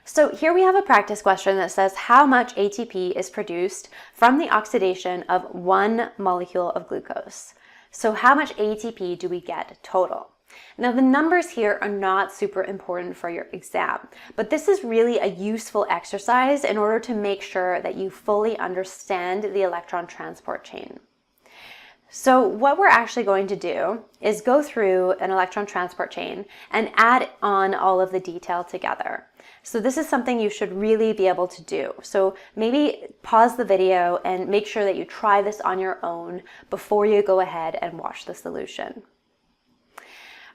So here we have a practice question that says how much ATP is produced from the oxidation of 1 molecule of glucose. So how much ATP do we get total? Now the numbers here are not super important for your exam, but this is really a useful exercise in order to make sure that you fully understand the electron transport chain. So what we're actually going to do is go through an electron transport chain and add on all of the detail together. So this is something you should really be able to do. So maybe pause the video and make sure that you try this on your own before you go ahead and watch the solution.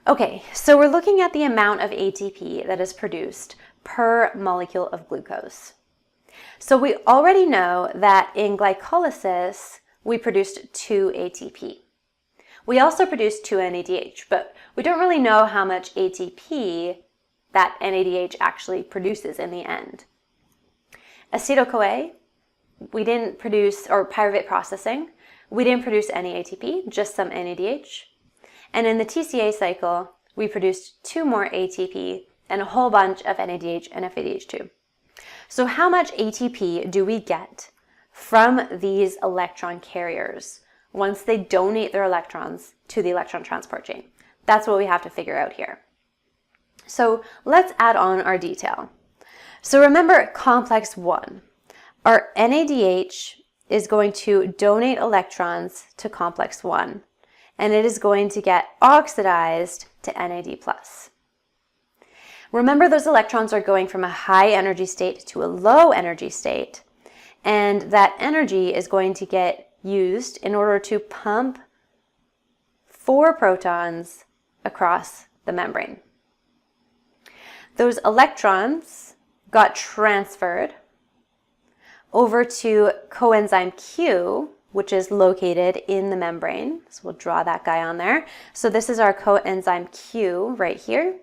Okay, so we're looking at the amount of ATP that is produced per molecule of glucose. So we already know that in glycolysis, we produced 2 ATP. We also produced 2 NADH, but we don't really know how much ATP that NADH actually produces in the end. Acetyl-CoA, we didn't produce, or pyruvate processing, we didn't produce any ATP, just some NADH. And in the TCA cycle, we produced 2 more ATP and a whole bunch of NADH and FADH2. So how much ATP do we get from these electron carriers once they donate their electrons to the electron transport chain? That's what we have to figure out here. So let's add on our detail. So remember complex 1. Our NADH is going to donate electrons to complex 1, and it is going to get oxidized to NAD+. Remember, those electrons are going from a high energy state to a low energy state, and that energy is going to get used in order to pump 4 protons across the membrane. Those electrons got transferred over to coenzyme Q, which is located in the membrane. So we'll draw that guy on there. So this is our coenzyme Q right here.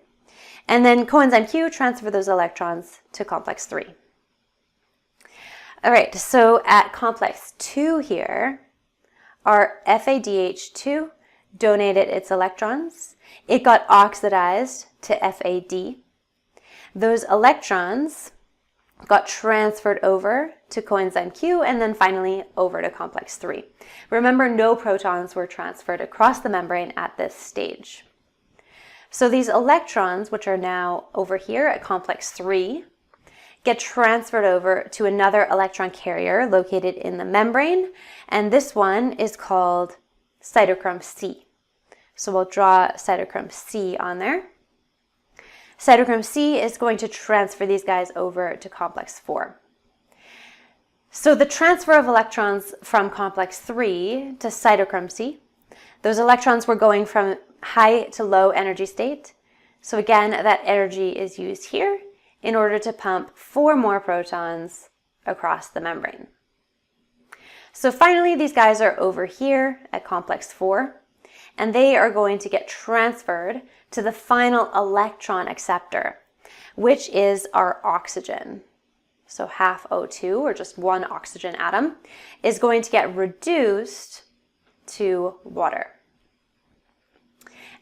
And then coenzyme Q transfer those electrons to complex 3. All right, so at complex 2 here, our FADH2 donated its electrons. It got oxidized to FAD. Those electrons got transferred over to coenzyme Q and then finally over to complex 3. Remember, no protons were transferred across the membrane at this stage. So these electrons, which are now over here at complex 3, get transferred over to another electron carrier located in the membrane, and this one is called cytochrome C. So we'll draw cytochrome C on there. Cytochrome C is going to transfer these guys over to complex 4. So the transfer of electrons from complex 3 to cytochrome C, those electrons were going from high to low energy state. So again, that energy is used here in order to pump 4 more protons across the membrane. So finally, these guys are over here at complex 4, and they are going to get transferred to the final electron acceptor, which is our oxygen. So half O2, or just 1 oxygen atom, is going to get reduced to water.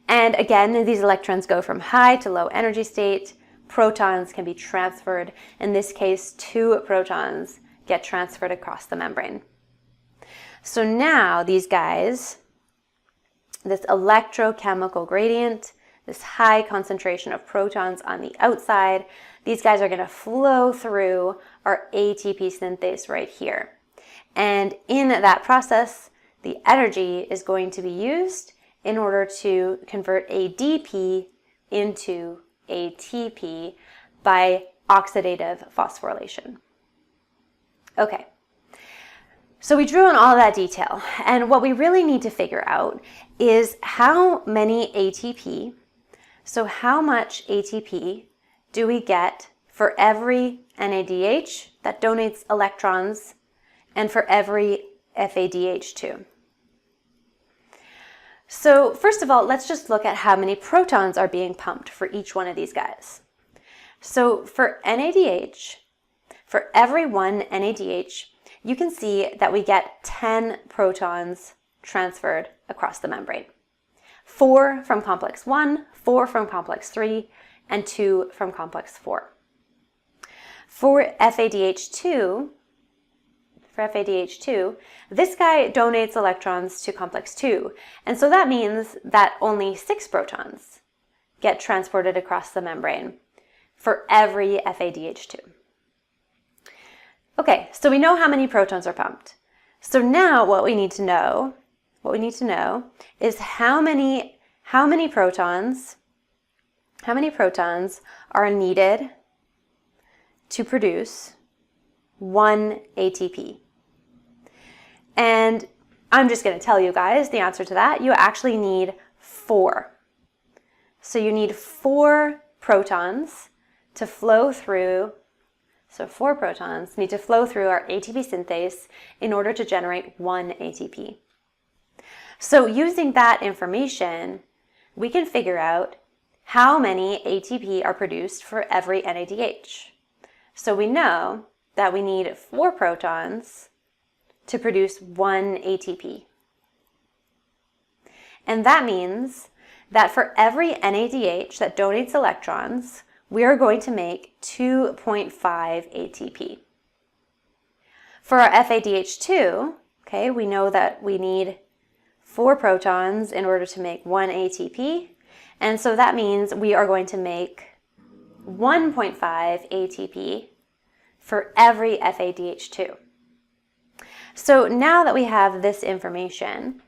And again, these electrons go from high to low energy state. Protons can be transferred. In this case, 2 protons get transferred across the membrane. So now these guys, this electrochemical gradient, this high concentration of protons on the outside, these guys are going to flow through our ATP synthase right here. And in that process, the energy is going to be used in order to convert ADP into ATP by oxidative phosphorylation. Okay, so we drew on all that detail, and what we really need to figure out is how many ATP, so how much ATP do we get for every NADH that donates electrons and for every FADH2. So first of all, let's just look at how many protons are being pumped for each one of these guys. So for NADH, for every 1 NADH, you can see that we get 10 protons transferred across the membrane. 4 from complex 1, 4 from complex 3, and 2 from complex 4. For FADH2, this guy donates electrons to complex 2, and so that means that only 6 protons get transported across the membrane for every FADH2. Okay, so we know how many protons are pumped. So now what we need to know is how many protons are needed to produce 1 ATP. And I'm just going to tell you guys the answer to that. You actually need 4. So you need 4 protons to flow through. So 4 protons need to flow through our ATP synthase in order to generate 1 ATP. So using that information, we can figure out how many ATP are produced for every NADH. So we know that we need 4 protons to produce 1 ATP. And that means that for every NADH that donates electrons, we are going to make 2.5 ATP. For our FADH2, okay, we know that we need 4 protons in order to make 1 ATP, and so that means we are going to make 1.5 ATP for every FADH2. So now that we have this information,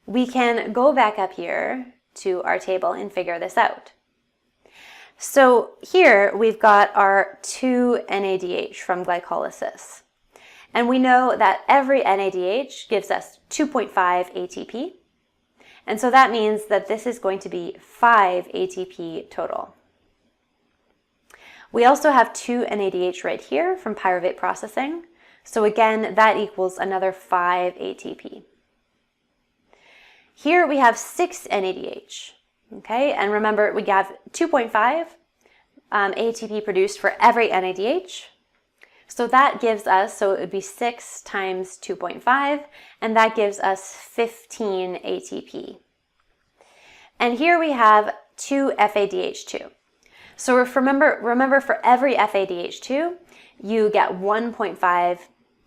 we can go back up here to our table and figure this out. So here we've got our 2 NADH from glycolysis. And we know that every NADH gives us 2.5 ATP. And so that means that this is going to be 5 ATP total. We also have 2 NADH right here from pyruvate processing. So again, that equals another 5 ATP. Here we have 6 NADH. Okay, and remember we have 2.5 ATP produced for every NADH. So that gives us, so it would be 6 times 2.5, and that gives us 15 ATP. And here we have 2 FADH2. So remember for every FADH2, you get 1.5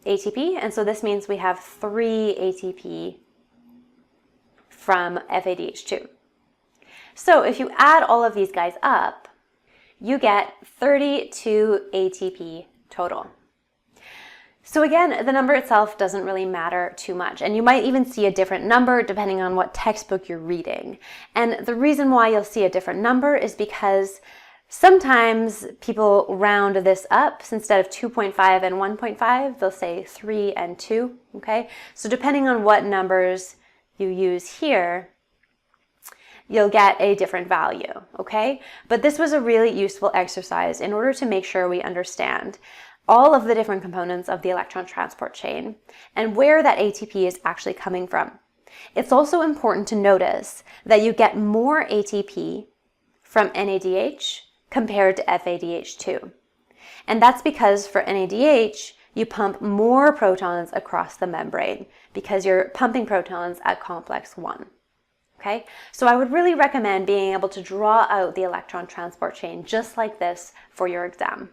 ATP, and so this means we have 3 ATP from FADH2. So if you add all of these guys up, you get 32 ATP total. So again, the number itself doesn't really matter too much, and you might even see a different number depending on what textbook you're reading. And the reason why you'll see a different number is because sometimes people round this up. So instead of 2.5 and 1.5, they'll say 3 and 2, okay? So depending on what numbers you use here, you'll get a different value, okay? But this was a really useful exercise in order to make sure we understand all of the different components of the electron transport chain and where that ATP is actually coming from. It's also important to notice that you get more ATP from NADH compared to FADH2. And that's because for NADH, you pump more protons across the membrane because you're pumping protons at complex 1. Okay, so I would really recommend being able to draw out the electron transport chain just like this for your exam.